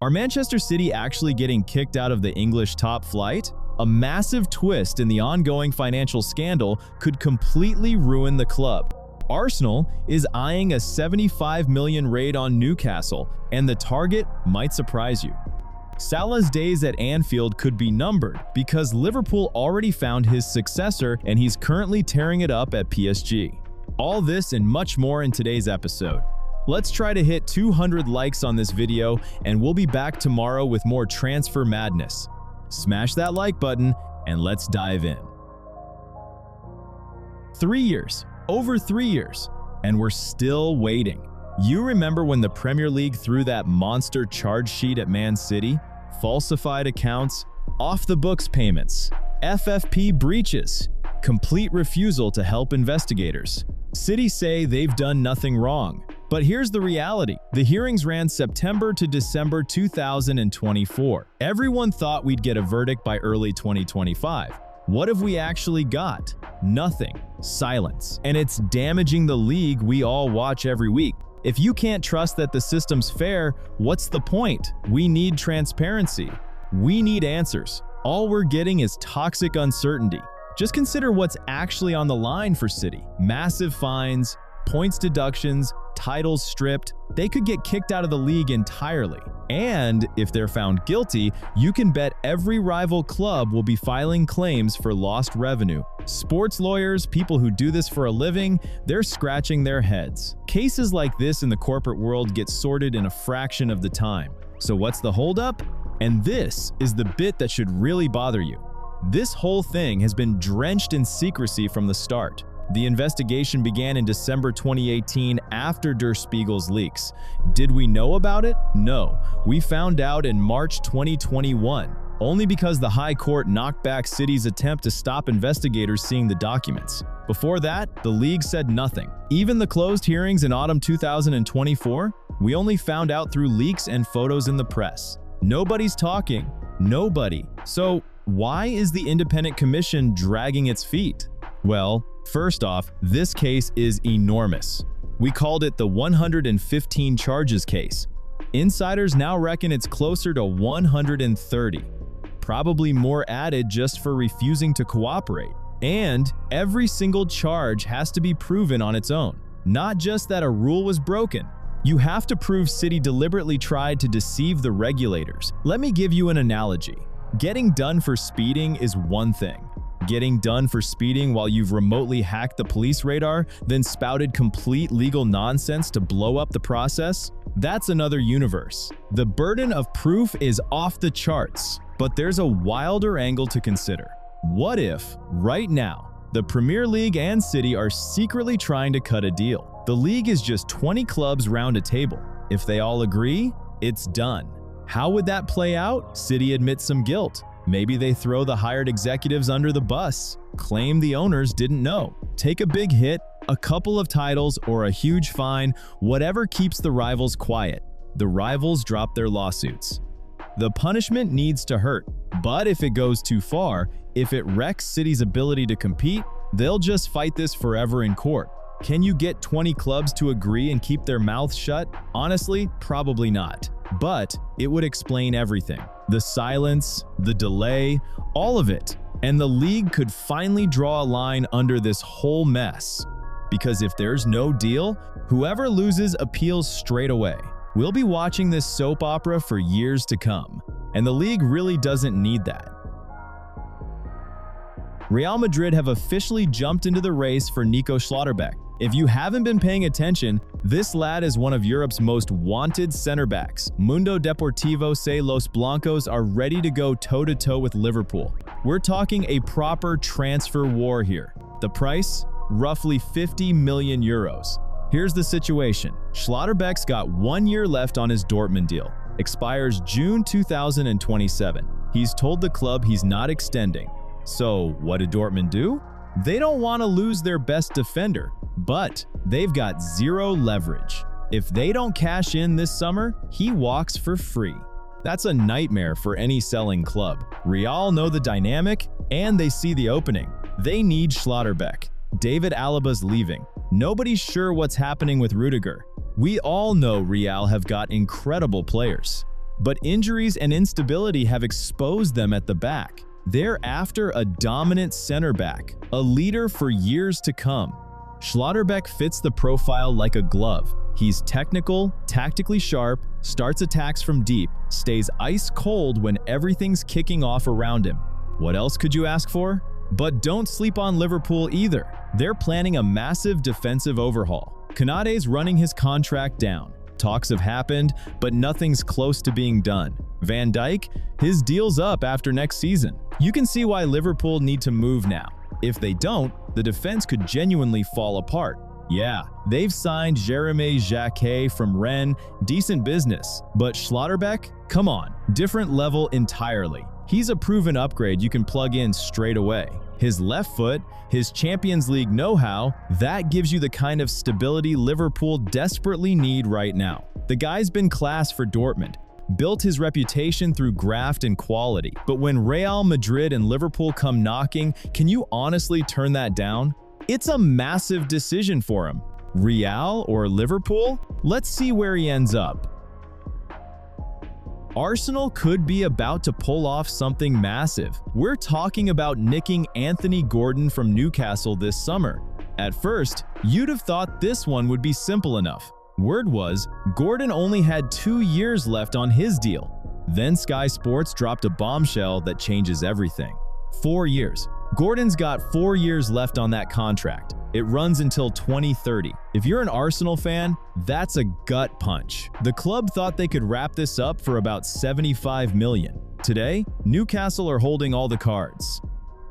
Are Manchester City actually getting kicked out of the English top flight? A massive twist in the ongoing financial scandal could completely ruin the club. Arsenal is eyeing a £75 million raid on Newcastle, and the target might surprise you. Salah's days at Anfield could be numbered because Liverpool already found his successor and he's currently tearing it up at PSG. All this and much more in today's episode. Let's try to hit 200 likes on this video, and we'll be back tomorrow with more transfer madness. Smash that like button and let's dive in. 3 years, over 3 years, and we're still waiting. You remember when the Premier League threw that monster charge sheet at Man City? Falsified accounts, off-the-books payments, FFP breaches, complete refusal to help investigators. City say they've done nothing wrong. But here's the reality. The hearings ran September to December 2024. Everyone thought we'd get a verdict by early 2025. What have we actually got? Nothing. Silence. And it's damaging the league we all watch every week. If you can't trust that the system's fair, what's the point? We need transparency. We need answers. All we're getting is toxic uncertainty. Just consider what's actually on the line for City. Massive fines, points deductions, titles stripped. They could get kicked out of the league entirely. And if they're found guilty, you can bet every rival club will be filing claims for lost revenue. Sports lawyers, people who do this for a living, they're scratching their heads. Cases like this in the corporate world get sorted in a fraction of the time. So what's the holdup? And this is the bit that should really bother you. This whole thing has been drenched in secrecy from the start. The investigation began in December 2018 after Der Spiegel's leaks. Did we know about it? No. We found out in March 2021, only because the High Court knocked back City's attempt to stop investigators seeing the documents. Before that, the league said nothing. Even the closed hearings in autumn 2024, we only found out through leaks and photos in the press. Nobody's talking. Nobody. So why is the independent commission dragging its feet? Well, first off, this case is enormous. We called it the 115 charges case. Insiders now reckon it's closer to 130. Probably more added just for refusing to cooperate. And every single charge has to be proven on its own. Not just that a rule was broken. You have to prove City deliberately tried to deceive the regulators. Let me give you an analogy. Getting done for speeding is one thing. Getting done for speeding while you've remotely hacked the police radar, then spouted complete legal nonsense to blow up the process? That's another universe. The burden of proof is off the charts, but there's a wilder angle to consider. What if, right now, the Premier League and City are secretly trying to cut a deal? The league is just 20 clubs round a table. If they all agree, it's done. How would that play out? City admits some guilt. Maybe they throw the hired executives under the bus, claim the owners didn't know, take a big hit, a couple of titles, or a huge fine, whatever keeps the rivals quiet. The rivals drop their lawsuits. The punishment needs to hurt, but if it goes too far, if it wrecks City's ability to compete, they'll just fight this forever in court. Can you get 20 clubs to agree and keep their mouths shut? Honestly, probably not. But it would explain everything. The silence, the delay, all of it. And the league could finally draw a line under this whole mess. Because if there's no deal, whoever loses appeals straight away. We'll be watching this soap opera for years to come. And the league really doesn't need that. Real Madrid have officially jumped into the race for Nico Schlotterbeck. If you haven't been paying attention, this lad is one of Europe's most wanted center backs. Mundo Deportivo say Los Blancos are ready to go toe-to-toe with Liverpool. We're talking a proper transfer war here. The price? Roughly 50 million euros. Here's the situation. Schlotterbeck's got 1 year left on his Dortmund deal. Expires June 2027. He's told the club he's not extending. So what did Dortmund do? They don't want to lose their best defender, but they've got zero leverage. If they don't cash in this summer, he walks for free. That's a nightmare for any selling club. Real know the dynamic, and they see the opening. They need Schlotterbeck. David Alaba's leaving. Nobody's sure what's happening with Rudiger. We all know Real have got incredible players. but injuries and instability have exposed them at the back. They're after a dominant center back, a leader for years to come. Schlotterbeck fits the profile like a glove. He's technical, tactically sharp, starts attacks from deep, stays ice cold when everything's kicking off around him. What else could you ask for? But don't sleep on Liverpool either. They're planning a massive defensive overhaul. Konate's running his contract down. Talks have happened, but nothing's close to being done. Van Dijk, his deal's up after next season. You can see why Liverpool need to move now. If they don't, the defense could genuinely fall apart. Yeah, they've signed Jeremy Jacquet from Rennes, decent business. But Schlotterbeck? Come on, different level entirely. He's a proven upgrade you can plug in straight away. His left foot, his Champions League know-how, that gives you the kind of stability Liverpool desperately need right now. The guy's been class for Dortmund, built his reputation through graft and quality. But when Real Madrid and Liverpool come knocking, can you honestly turn that down? It's a massive decision for him. Real or Liverpool? Let's see where he ends up. Arsenal could be about to pull off something massive. We're talking about nicking Anthony Gordon from Newcastle this summer. At first, you'd have thought this one would be simple enough. Word was, Gordon only had 2 years left on his deal. Then Sky Sports dropped a bombshell that changes everything. 4 years. Gordon's got 4 years left on that contract. It runs until 2030. If you're an Arsenal fan, that's a gut punch. The club thought they could wrap this up for about 75 million. Today, Newcastle are holding all the cards.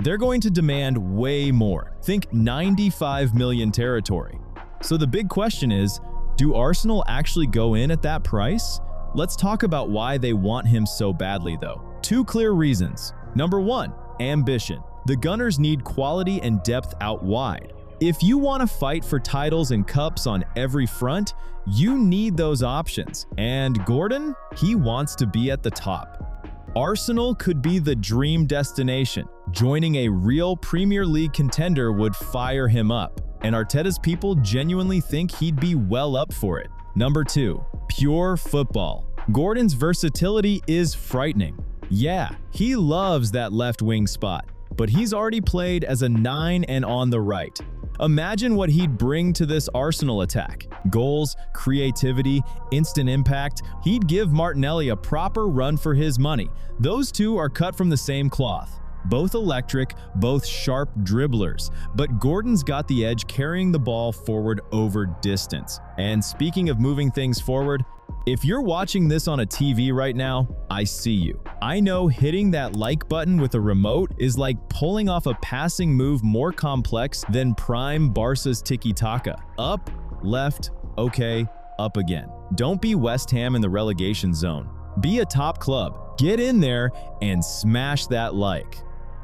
They're going to demand way more. Think 95 million territory. So the big question is, do Arsenal actually go in at that price? Let's talk about why they want him so badly though. 2 clear reasons. Number 1, ambition. The Gunners need quality and depth out wide. If you want to fight for titles and cups on every front, you need those options. And Gordon, he wants to be at the top. Arsenal could be the dream destination. Joining a real Premier League contender would fire him up, and Arteta's people genuinely think he'd be well up for it. Number 2, pure football. Gordon's versatility is frightening. Yeah, he loves that left wing spot, but he's already played as a 9 and on the right. Imagine what he'd bring to this Arsenal attack. Goals, creativity, instant impact. He'd give Martinelli a proper run for his money. Those two are cut from the same cloth. Both electric, both sharp dribblers. But Gordon's got the edge carrying the ball forward over distance. And speaking of moving things forward, if you're watching this on a TV right now, I see you. I know hitting that like button with a remote is like pulling off a passing move more complex than prime Barca's tiki-taka. Up, left, okay, up again. Don't be West Ham in the relegation zone. Be a top club. Get in there and smash that like.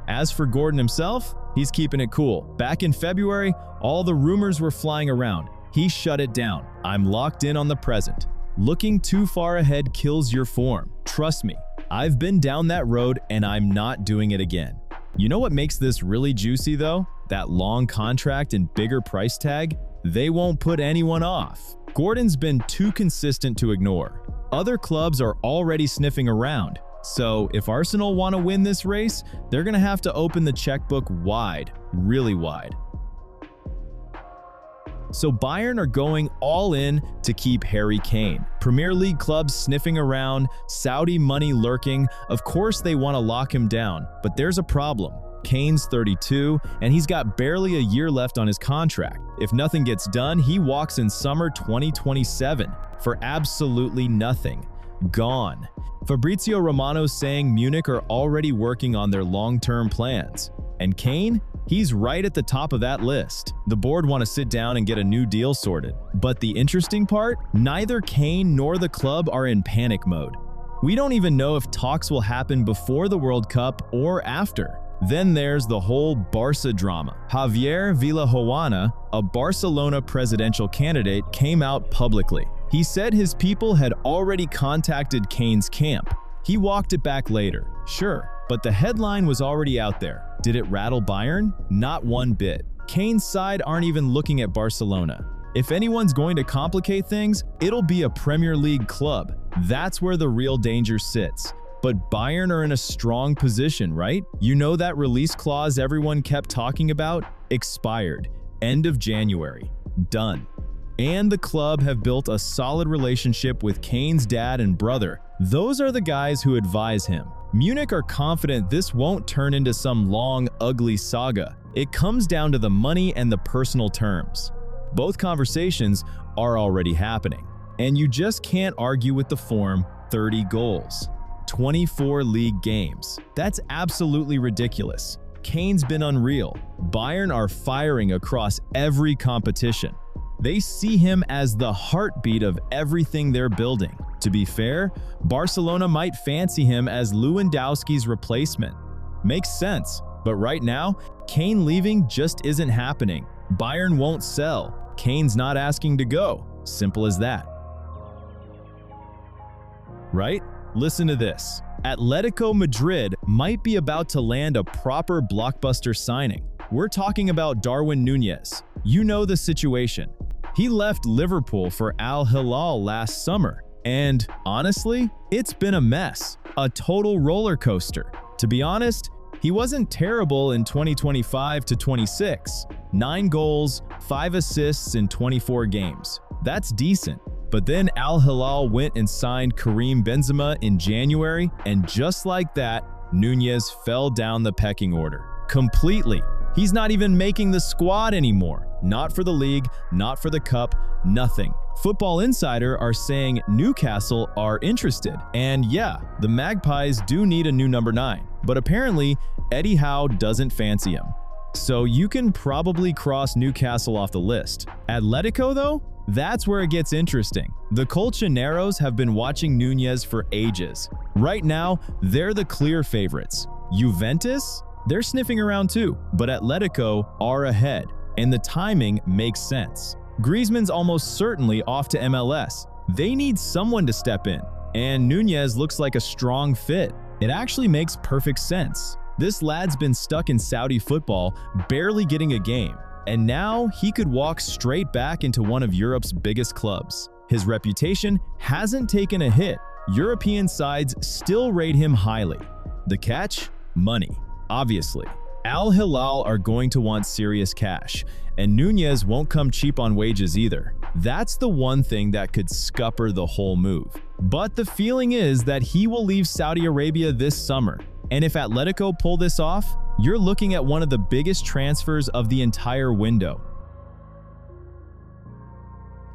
As for Gordon himself, he's keeping it cool. Back in February, all the rumors were flying around. He shut it down. I'm locked in on the present. Looking too far ahead kills your form. Trust me, I've been down that road and I'm not doing it again. You know what makes this really juicy though? That long contract and bigger price tag? They won't put anyone off. Gordon's been too consistent to ignore. Other clubs are already sniffing around. So if Arsenal want to win this race, they're going to have to open the checkbook wide, really wide. So Bayern are going all in to keep Harry Kane. Premier League clubs sniffing around, Saudi money lurking. Of course they want to lock him down, but there's a problem. Kane's 32, and he's got barely a year left on his contract. If nothing gets done, he walks in summer 2027 for absolutely nothing. Gone. Fabrizio Romano's saying Munich are already working on their long-term plans. And Kane? He's right at the top of that list. The board want to sit down and get a new deal sorted. But the interesting part? Neither Kane nor the club are in panic mode. We don't even know if talks will happen before the World Cup or after. Then there's the whole Barca drama. Javier Villajoana, a Barcelona presidential candidate, came out publicly. He said his people had already contacted Kane's camp. He walked it back later, sure, but the headline was already out there. Did it rattle Bayern? Not one bit. Kane's side aren't even looking at Barcelona. If anyone's going to complicate things, it'll be a Premier League club. That's where the real danger sits. But Bayern are in a strong position, right? You know that release clause everyone kept talking about? Expired. End of January. Done. And the club have built a solid relationship with Kane's dad and brother. Those are the guys who advise him. Munich are confident this won't turn into some long, ugly saga. It comes down to the money and the personal terms. Both conversations are already happening. And you just can't argue with the form. 30 goals. 24 league games. That's absolutely ridiculous. Kane's been unreal. Bayern are firing across every competition. They see him as the heartbeat of everything they're building. To be fair, Barcelona might fancy him as Lewandowski's replacement. Makes sense, but right now, Kane leaving just isn't happening. Bayern won't sell. Kane's not asking to go. Simple as that. Right? Listen to this. Atletico Madrid might be about to land a proper blockbuster signing. We're talking about Darwin Núñez. You know the situation. He left Liverpool for Al-Hilal last summer, and honestly, it's been a mess. A total roller coaster. To be honest, he wasn't terrible in 2025 to 26. 9 goals, 5 assists in 24 games. That's decent. But then Al-Hilal went and signed Karim Benzema in January, and just like that, Núñez fell down the pecking order. Completely. He's not even making the squad anymore. Not for the league, not for the cup, nothing. Football Insider are saying Newcastle are interested. And yeah, the Magpies do need a new number 9. But apparently, Eddie Howe doesn't fancy him. So you can probably cross Newcastle off the list. Atletico though? That's where it gets interesting. The Colchoneros have been watching Núñez for ages. Right now, they're the clear favorites. Juventus? They're sniffing around too, but Atletico are ahead, and the timing makes sense. Griezmann's almost certainly off to MLS. They need someone to step in, and Núñez looks like a strong fit. It actually makes perfect sense. This lad's been stuck in Saudi football, barely getting a game, and now he could walk straight back into one of Europe's biggest clubs. His reputation hasn't taken a hit. European sides still rate him highly. The catch? Money. Obviously, Al-Hilal are going to want serious cash, and Núñez won't come cheap on wages either. That's the one thing that could scupper the whole move. But the feeling is that he will leave Saudi Arabia this summer, and if Atletico pull this off, you're looking at one of the biggest transfers of the entire window.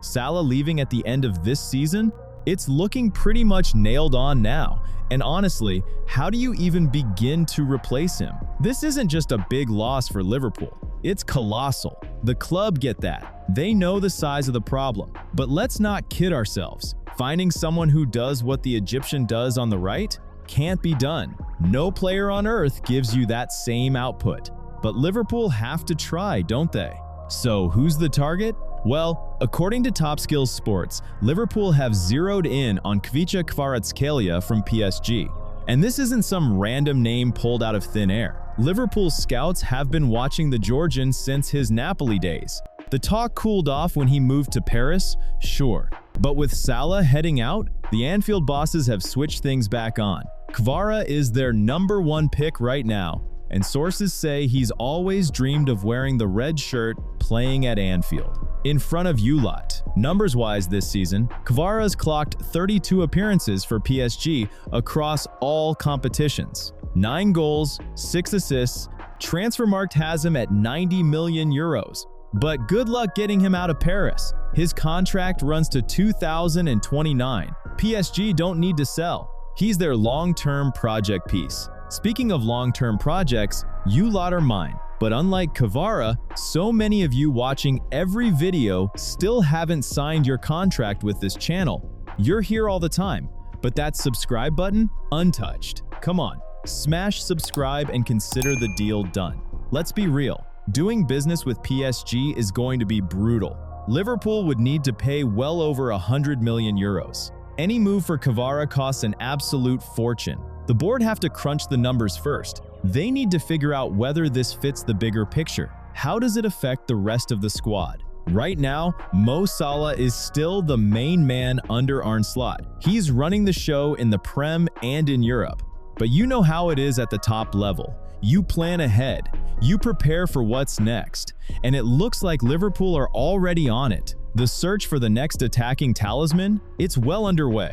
Salah leaving at the end of this season? It's looking pretty much nailed on now. And honestly, how do you even begin to replace him? This isn't just a big loss for Liverpool. It's colossal. The club get that. They know the size of the problem. But let's not kid ourselves. Finding someone who does what the Egyptian does on the right can't be done. No player on earth gives you that same output. But Liverpool have to try, don't they? So who's the target? Well, according to Top Skills Sports, Liverpool have zeroed in on Khvicha Kvaratskhelia from PSG. And this isn't some random name pulled out of thin air. Liverpool scouts have been watching the Georgian since his Napoli days. The talk cooled off when he moved to Paris, sure. But with Salah heading out, the Anfield bosses have switched things back on. Kvara is their #1 pick right now, and sources say he's always dreamed of wearing the red shirt playing at Anfield. In front of you lot. Numbers-wise this season, Kvara's clocked 32 appearances for PSG across all competitions. 9 goals, 6 assists. Transfermarkt has him at 90 million euros. But good luck getting him out of Paris. His contract runs to 2029. PSG don't need to sell. He's their long-term project piece. Speaking of long-term projects, you lot are mine. But unlike Kvara, so many of you watching every video still haven't signed your contract with this channel. You're here all the time, but that subscribe button, untouched. Come on, smash subscribe and consider the deal done. Let's be real, doing business with PSG is going to be brutal. Liverpool would need to pay well over 100 million euros. Any move for Kvara costs an absolute fortune. The board have to crunch the numbers first. They need to figure out whether this fits the bigger picture. How does it affect the rest of the squad? Right now, Mo Salah is still the main man under Arne Slot. He's running the show in the Prem and in Europe. But you know how it is at the top level. You plan ahead. You prepare for what's next. And it looks like Liverpool are already on it. The search for the next attacking talisman, it's well underway.